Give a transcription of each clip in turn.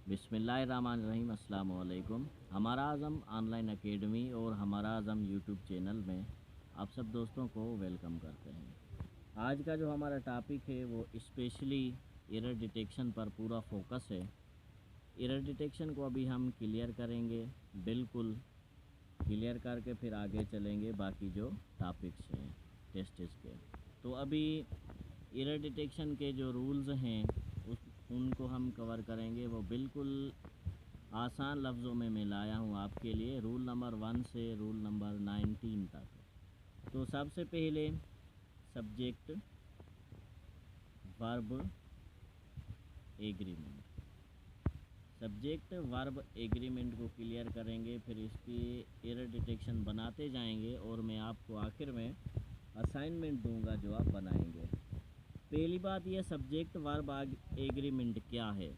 बिस्मिल्लाहिर्रहमानिर्रहीम। अस्सलाम वालेकुम। हमारा आज़म ऑनलाइन एकेडमी और हमारा आज़म यूट्यूब चैनल में आप सब दोस्तों को वेलकम करते हैं। आज का जो हमारा टॉपिक है वो स्पेशली एरर डिटेक्शन पर पूरा फोकस है। एरर डिटेक्शन को अभी हम क्लियर करेंगे, बिल्कुल क्लियर करके फिर आगे चलेंगे बाकी जो टॉपिक्स हैं टेस्ट्स के। तो अभी एरर डिटेक्शन के जो रूल्स हैं उनको हम कवर करेंगे। वो बिल्कुल आसान लफ्ज़ों में मैं लाया हूँ आपके लिए, रूल नंबर 1 से रूल नंबर 19 तक। तो सबसे पहले subject verb agreement, subject verb agreement को क्लियर करेंगे, फिर इसकी एरर डिटेक्शन बनाते जाएंगे और मैं आपको आखिर में असाइनमेंट दूंगा जो आप बनाएंगे। पहली बात यह सब्जेक्ट वर्ब एग्रीमेंट क्या है।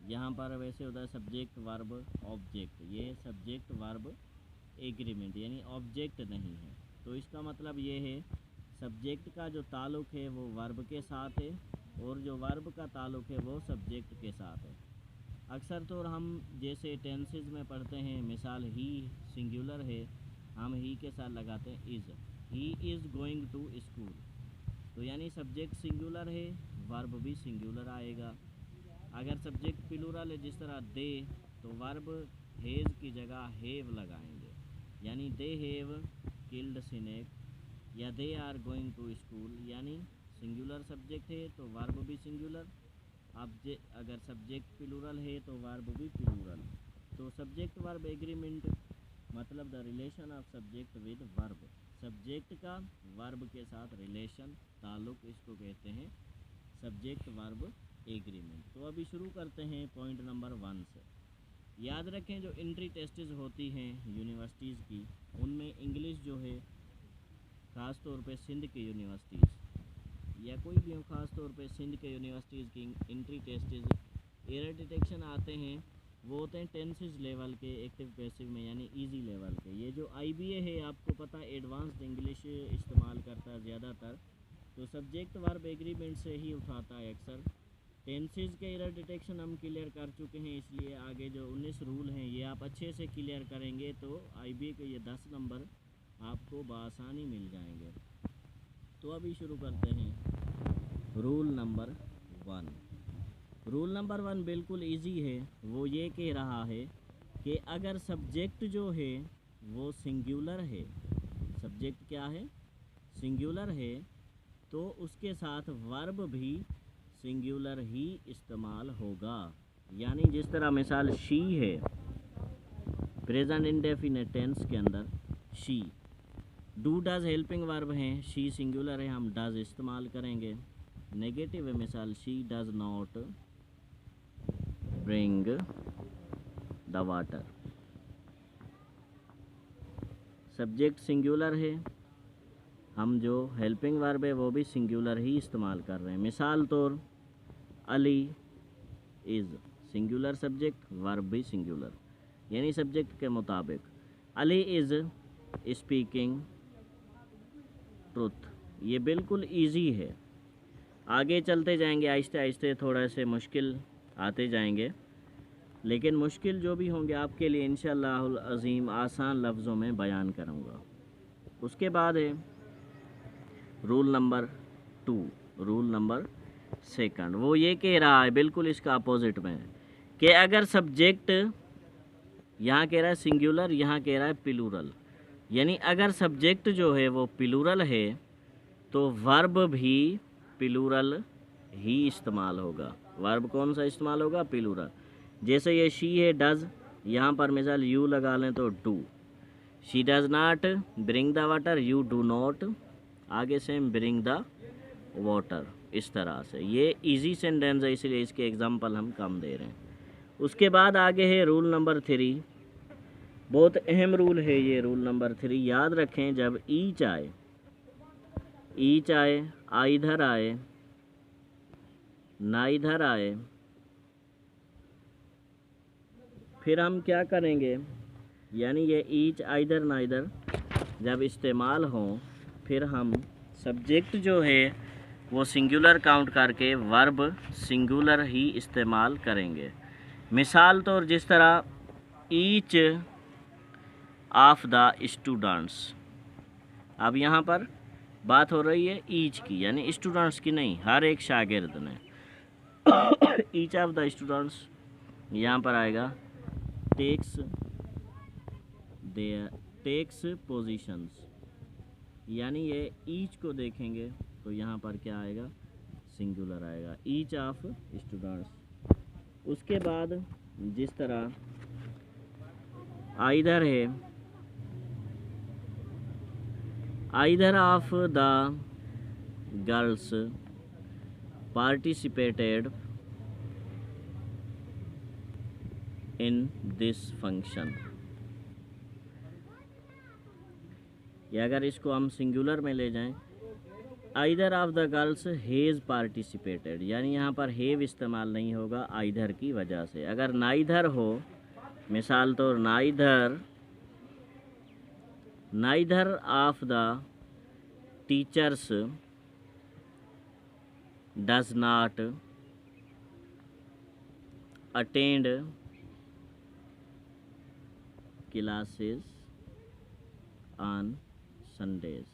यहाँ पर वैसे होता है सब्जेक्ट वर्ब ऑब्जेक्ट, ये सब्जेक्ट वर्ब एग्रीमेंट यानी ऑब्जेक्ट नहीं है। तो इसका मतलब ये है सब्जेक्ट का जो ताल्लुक़ है वो वर्ब के साथ है और जो वर्ब का ताल्लुक़ है वो सब्जेक्ट के साथ है। अक्सर तो हम जैसे टेंसेस में पढ़ते हैं, मिसाल ही सिंगुलर है, हम ही के साथ लगाते हैं is, he is going to school. तो यानी सब्जेक्ट सिंगुलर है, वर्ब भी सिंगुलर आएगा। अगर सब्जेक्ट प्लूरल है जिस तरह दे, तो वर्ब हैज़ की जगह हैव लगाएंगे, यानी दे हैव किल्ड स्नेक, या they are going to school. यानी सिंगुलर सब्जेक्ट है तो वर्ब भी सिंगुलर, अगर सब्जेक्ट प्लूरल है तो वर्ब भी प्लूरल। तो सब्जेक्ट वर्ब एग्रीमेंट मतलब the relation of subject with verb, subject का वर्ब के साथ रिलेशन ताल्लुक़, इसको कहते हैं सब्जेक्ट वर्ब एग्रीमेंट। तो अभी शुरू करते हैं पॉइंट नंबर 1 से। याद रखें जो एंट्री टेस्ट्स होती हैं यूनिवर्सिटीज़ की, उनमें इंग्लिश जो है ख़ास तौर पे सिंध के यूनिवर्सिटीज़ या कोई भी हो, ख़ास तौर पे सिंध के यूनिवर्सिटीज़ की एंट्री टेस्ट्स एरर डिटेक्शन आते हैं वो होते हैं टेंसेस लेवल के, एक्टिव पैसिव में यानी इजी लेवल के। ये जो आईबीए है आपको पता एडवांस्ड इंग्लिश इस्तेमाल करता है ज़्यादातर, तो सब्जेक्ट वर्ब एग्रीमेंट से ही उठाता है अक्सर। टेंसेस के एरर डिटेक्शन हम क्लियर कर चुके हैं, इसलिए आगे जो 19 रूल हैं ये आप अच्छे से क्लियर करेंगे तो आईबीए के ये 10 नंबर आपको बआसानी मिल जाएंगे। तो अभी शुरू करते हैं रूल नंबर 1। रूल नंबर 1 बिल्कुल इजी है। वो ये कह रहा है कि अगर सब्जेक्ट जो है वो सिंगुलर है, सब्जेक्ट क्या है सिंगुलर है, तो उसके साथ वर्ब भी सिंगुलर ही इस्तेमाल होगा। यानी जिस तरह मिसाल शी है, प्रेजेंट इंडेफिनिट टेंस के अंदर she, do does helping verb हैं, शी सिंगुलर है, हम डज इस्तेमाल करेंगे। नेगेटिव है, मिसाल she does not bring the water, subject singular है, हम जो हेल्पिंग वर्ब है वो भी सिंगुलर ही इस्तेमाल कर रहे हैं। मिसाल तौर Ali is singular subject, verb भी सिंगुलर, यानी सब्जेक्ट के मुताबिक अली इज़ स्पीकिंग ट्रुथ। ये बिल्कुल इजी है। आगे चलते जाएंगे आहिस्ते आहिस्ते, थोड़ा से मुश्किल आते जाएंगे, लेकिन मुश्किल जो भी होंगे आपके लिए इंशाअल्लाहुल अज़ीम आसान लफ्ज़ों में बयान करूँगा। उसके बाद है रूल नंबर 2, रूल नंबर 2। वो ये कह रहा है बिल्कुल इसका अपोजिट में कि अगर सब्जेक्ट यहाँ कह रहा है सिंगुलर, यहाँ कह रहा है प्लूरल, यानी अगर सब्जेक्ट जो है वो प्लूरल है तो वर्ब भी प्लूरल ही इस्तेमाल होगा। वर्ब कौन सा इस्तेमाल होगा? प्लूरल। जैसे ये शी है डज, यहाँ पर मिसाल यू लगा लें तो do. She does not bring the water, you do not, आगे से ब्रिंग द वाटर। इस तरह से ये इजी सेंटेंस है, इसलिए इसके एग्जांपल हम कम दे रहे हैं। उसके बाद आगे है रूल नंबर 3, बहुत अहम रूल है ये रूल नंबर 3। याद रखें जब ईच आए, ईच आए, आ इधर आए, ना इधर आए, फिर हम क्या करेंगे, यानी ये ईच आइदर ना इधर जब इस्तेमाल हों, फिर हम सब्जेक्ट जो है वो सिंगुलर काउंट करके वर्ब सिंगुलर ही इस्तेमाल करेंगे। मिसाल तौर जिस तरह ईच ऑफ द स्टूडेंट्स, अब यहाँ पर बात हो रही है ईच की, यानी स्टूडेंट्स की नहीं, हर एक शागिर्द ने। ईच ऑफ द स्टूडेंट्स यहाँ पर आएगा टेक्स पोजीशंस, यानी ये ईच को देखेंगे तो यहाँ पर क्या आएगा, सिंगुलर आएगा, ईच ऑफ स्टूडेंट्स। उसके बाद जिस तरह आइदर है, either of the girls participated in this function, या अगर इसको हम सिंगुलर में ले जाएं, either of the girls has participated, यानी यहाँ पर हेव इस्तेमाल नहीं होगा आइदर की वजह से। अगर नाइदर हो, मिसाल तो neither of the teachers does not attend classes on Sundays,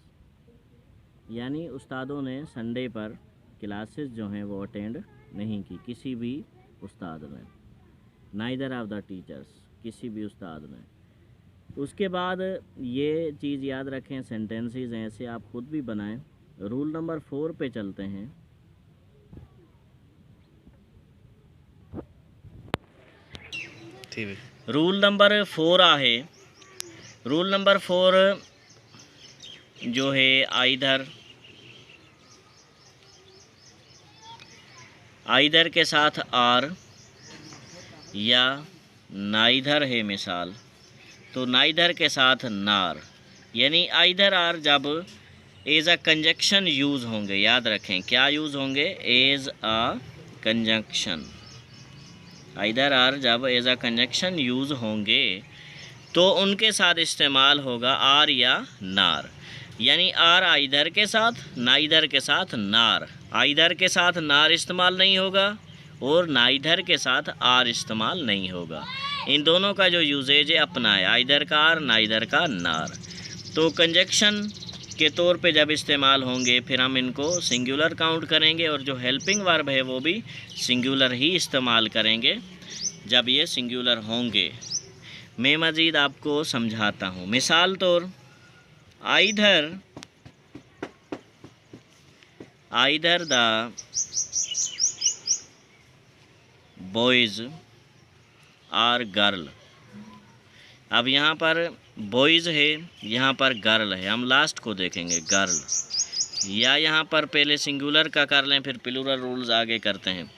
यानी उस्तादों ने संडे पर क्लासेस जो हैं वो अटेंड नहीं की, किसी भी उस्ताद ने, नाइदर ऑफ द टीचर्स, किसी भी उस्ताद ने। उसके बाद ये चीज़ याद रखें, सेंटेंसेस हैं ऐसे आप खुद भी बनाएं। रूल नंबर 4 पे चलते हैं। रूल नंबर 4 आहे, रूल नंबर 4 जो है आइदर के साथ आर या नाइदर है मिसाल, तो नाइदर के साथ नार, यानी आइदर आर जब एज अ कंजक्शन यूज़ होंगे, याद रखें क्या यूज़ होंगे, as a conjunction. Either or जब एज अ कंजक्शन यूज़ होंगे तो उनके साथ इस्तेमाल होगा आर या नार, यानी आर आइदर के साथ, नाइदर के साथ नार। आइदर के साथ नार इस्तेमाल नहीं होगा और नाइदर के साथ आर इस्तेमाल नहीं होगा। इन दोनों का जो यूजेज है अपना है, आइदर का आर, नाइदर का नार। तो कंजक्शन के तौर पे जब इस्तेमाल होंगे फिर हम इनको सिंगुलर काउंट करेंगे, और जो हेल्पिंग वर्ब है वो भी सिंगुलर ही इस्तेमाल करेंगे जब ये सिंगुलर होंगे। मैं मज़ीद आपको समझाता हूँ। मिसाल तौर either the boys or girl, अब यहाँ पर बॉयज़ है, यहाँ पर गर्ल है, हम लास्ट को देखेंगे गर्ल, या यहाँ पर पहले सिंगुलर का कर लें फिर प्लूरल रूल्स आगे करते हैं।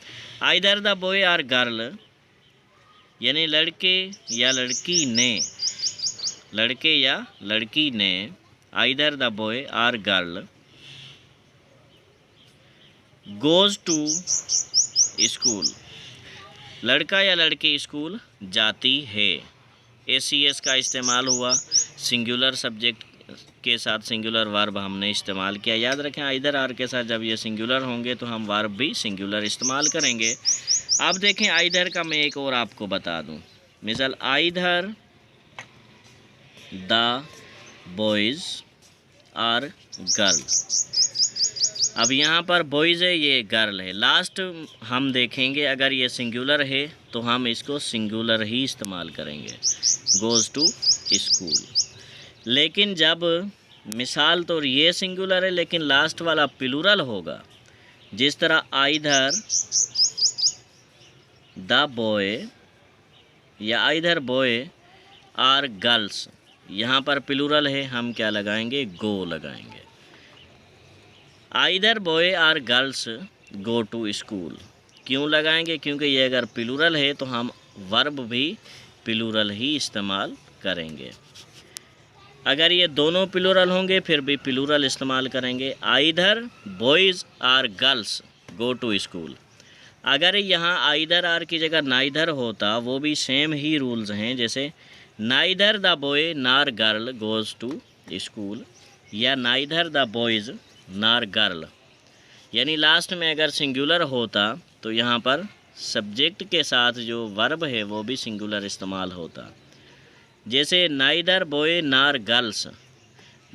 Either the boy or girl, यानी लड़के या लड़की ने, लड़के या लड़की ने, either the boy or girl goes to school, लड़का या लड़की स्कूल जाती है। एसीएस का इस्तेमाल हुआ, सिंगुलर सब्जेक्ट के साथ सिंगुलर वर्ब हमने इस्तेमाल किया। याद रखें आइदर आर के साथ जब ये सिंगुलर होंगे तो हम वर्ब भी सिंगुलर इस्तेमाल करेंगे। अब देखें आइदर का मैं एक और आपको बता दूं, मिसाल either the boys or girl, अब यहाँ पर बॉयज़ है, ये गर्ल है, लास्ट हम देखेंगे अगर ये सिंगुलर है तो हम इसको सिंगुलर ही इस्तेमाल करेंगे, गोज़ टू स्कूल। लेकिन जब मिसाल तो ये सिंगुलर है लेकिन लास्ट वाला प्लूरल होगा, जिस तरह आइदर द बॉय या आइदर बॉय आर गर्ल्स, यहाँ पर प्लूरल है, हम क्या लगाएंगे, गो लगाएंगे। Either boy or girls go to school क्यों लगाएंगे, क्योंकि ये अगर प्लूरल है तो हम वर्ब भी प्लूरल ही इस्तेमाल करेंगे। अगर ये दोनों प्लूरल होंगे फिर भी प्लूरल इस्तेमाल करेंगे। Either boys or girls go to school, अगर यहाँ आइदर आर की जगह नाइदर होता वो भी सेम ही रूल्स हैं, जैसे नाइदर द बॉय नार गर्ल गोज़ टू स्कूल, या नाइदर द बॉयज़ नार गर्ल, यानी लास्ट में अगर सिंगुलर होता तो यहाँ पर सब्जेक्ट के साथ जो वर्ब है वो भी सिंगुलर इस्तेमाल होता। जैसे नाइदर बॉय नार गर्ल्स,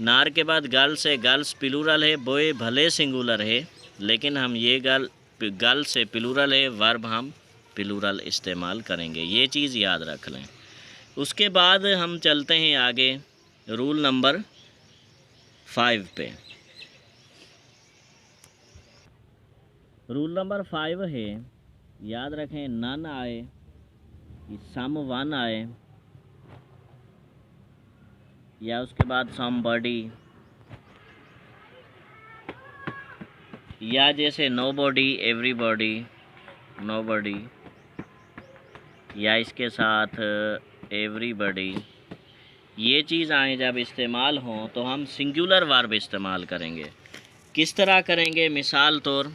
नार के बाद गर्ल्स है, गर्ल्स प्लूरल है, बॉय भले सिंगुलर है, लेकिन हम ये गर्ल्स से प्लूरल है, वर्ब हम प्लूरल इस्तेमाल करेंगे, ये चीज़ याद रख लें। उसके बाद हम चलते हैं आगे रूल नंबर 5 पे। रूल नंबर 5 है, याद रखें, नन आए, सम वन आए, या उसके बाद समबॉडी, या जैसे नोबॉडी, एवरीबॉडी, नोबॉडी, या इसके साथ एवरीबॉडी, ये चीज़ आए जब इस्तेमाल हों तो हम सिंगुलर वर्ब इस्तेमाल करेंगे। किस तरह करेंगे? मिसाल तौर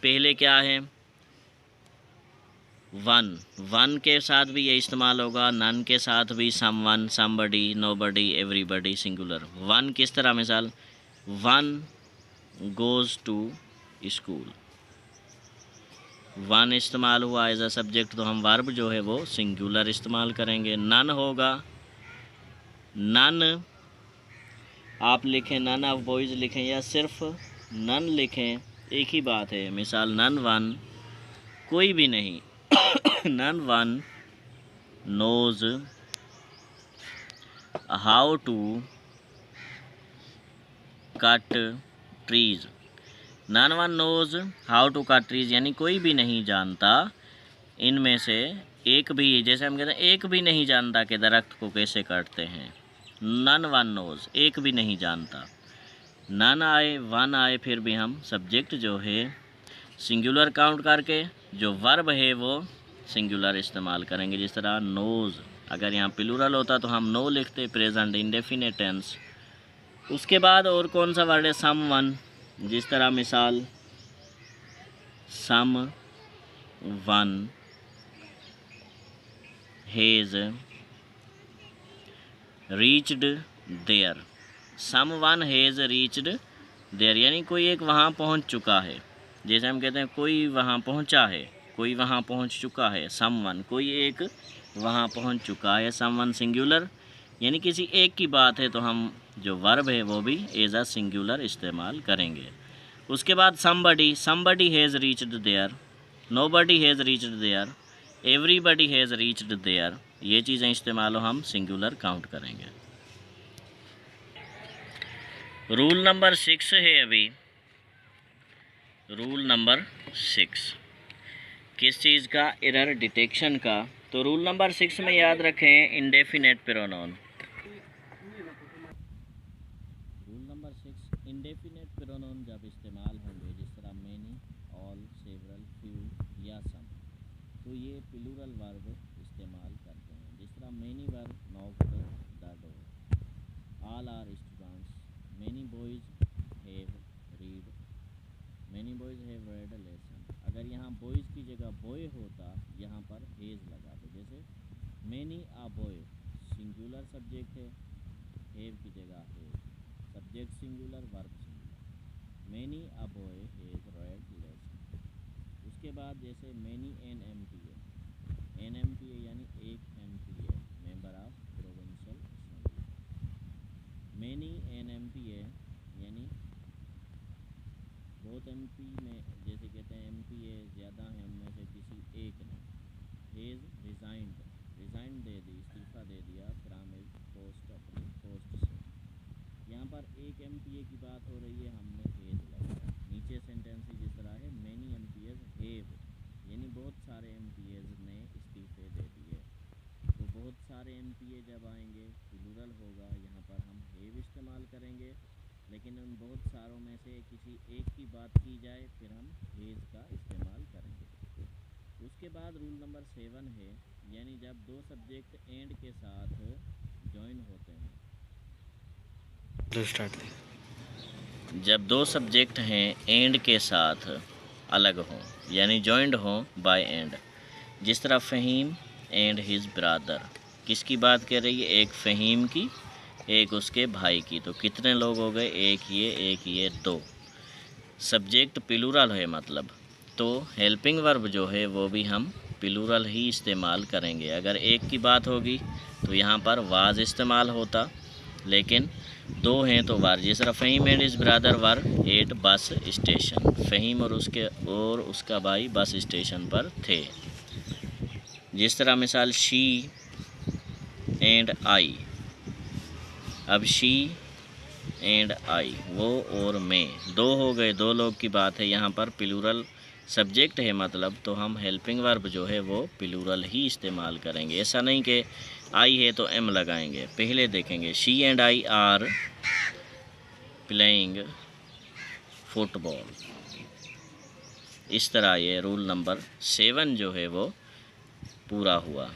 पहले क्या है, वन, वन के साथ भी ये इस्तेमाल होगा, नन के साथ भी someone, somebody, nobody, everybody, singular. One किस तरह? मिसाल, one goes to school, one इस्तेमाल हुआ एज अ सब्जेक्ट, तो हम वर्ब जो है वो सिंगुलर इस्तेमाल करेंगे। नन होगा, नन आप लिखें, नन ऑफ बॉयज़ लिखें या सिर्फ नन लिखें, एक ही बात है। मिसाल, नन वन, कोई भी नहीं, none one knows how to cut trees, none one knows how to cut trees, यानी कोई भी नहीं जानता इनमें से एक भी, जैसे हम कहते हैं एक भी नहीं जानता कि दरख्त को कैसे काटते हैं, नन वन नोज़, एक भी नहीं जानता। नन आए, वन आए, फिर भी हम सब्जेक्ट जो है सिंगुलर काउंट करके जो वर्ब है वो सिंगुलर इस्तेमाल करेंगे। जिस तरह नोज़, अगर यहाँ प्लूरल होता तो हम नो लिखते, प्रेजेंट इंडेफिनिट टेंस। उसके बाद और कौन सा वर्ड है? सम वन, जिस तरह मिसाल, someone has reached there, someone has reached there, यानी कोई एक वहाँ पहुँच चुका है। जैसे हम कहते हैं कोई वहाँ पहुँचा है, कोई वहाँ पहुँच चुका है, सम वन, कोई एक वहाँ पहुँच चुका है, सम वन सिंगुलर, यानी किसी एक की बात है, तो हम जो वर्ब है वो भी एज अ सिंगुलर इस्तेमाल करेंगे। उसके बाद somebody, somebody has reached there, nobody has reached there, everybody has reached there, ये चीज़ें इस्तेमाल हो हम सिंगुलर काउंट करेंगे। रूल नंबर 6 है अभी, रूल नंबर 6 किस चीज़ का? एरर डिटेक्शन का। तो रूल नंबर 6 में याद रखें indefinite pronoun. Rule number 6, indefinite pronoun जब इस्तेमाल होंगे, जिस तरह मैनी, ऑल, सेवरल, फ्यू या सम, तो ये प्लूरल वर्ब इस्तेमाल करते हैं। जिस तरह many verb knocked the door, all are students, many boys have read, many boys have read a lesson. अगर यहाँ बॉयज़ की जगह बॉय होता, यहाँ पर हैज़ लगाते। जैसे many a boy, singular subject है, हैव की जगह has, subject singular, verb singular, many a boy has read lesson. उसके बाद जैसे many an M P A यानी एक MPA, member of provincial assembly, many NMPA यानी बहुत MP में, जैसे कहते हैं MPA ज़्यादा हैं, उनमें से किसी एक ने, हैज़ रिज़ाइंड, रिज़ाइंड दे दी, इस्तीफ़ा दे दिया, फ्रॉम हिज पोस्ट, अपनी पोस्ट से। यहाँ पर एक MPA की बात हो रही है, हमने हैज़ लगाया। नीचे सेंटेंस जिस तरह है, मैनी MPAs हैव, यानी बहुत सारे MPAs ने इस्तीफ़े दे दिए। तो बहुत सारे MPA जब आएंगे प्लूरल होगा, यहाँ पर हम हैव इस्तेमाल करेंगे, लेकिन उन बहुत सारों में से किसी एक की बात की जाए फिर हम हैज़ का इस्तेमाल करेंगे। उसके बाद रूल नंबर 7 है, यानी जब दो सब्जेक्ट एंड के साथ जॉइन होते हैं, जब दो सब्जेक्ट हैं एंड के साथ अलग हों, यानी जॉइंड हों बाय एंड। जिस तरह फ़हीम एंड हिज ब्रदर, किसकी बात कर रही है? एक फ़हीम की, एक उसके भाई की। तो कितने लोग हो गए? एक ये, दो। सब्जेक्ट प्लूरल है मतलब, तो हेल्पिंग वर्ब जो है वो भी हम प्लूरल ही इस्तेमाल करेंगे। अगर एक की बात होगी तो यहाँ पर वाज इस्तेमाल होता, लेकिन दो हैं तो वार। जिस तरह Faheem and his brother were at bus station, Faheem और उसका भाई बस स्टेशन पर थे। जिस तरह मिसाल शी एंड आई, अब शी एंड आई, वो और मैं, दो हो गए, दो लोग की बात है। यहाँ पर प्लूरल सब्जेक्ट है मतलब, तो हम हेल्पिंग वर्ब जो है वो प्लूरल ही इस्तेमाल करेंगे। ऐसा नहीं कि आई है तो एम लगाएंगे। पहले देखेंगे she and I R playing football. इस तरह ये रूल नंबर 7 जो है वो पूरा हुआ।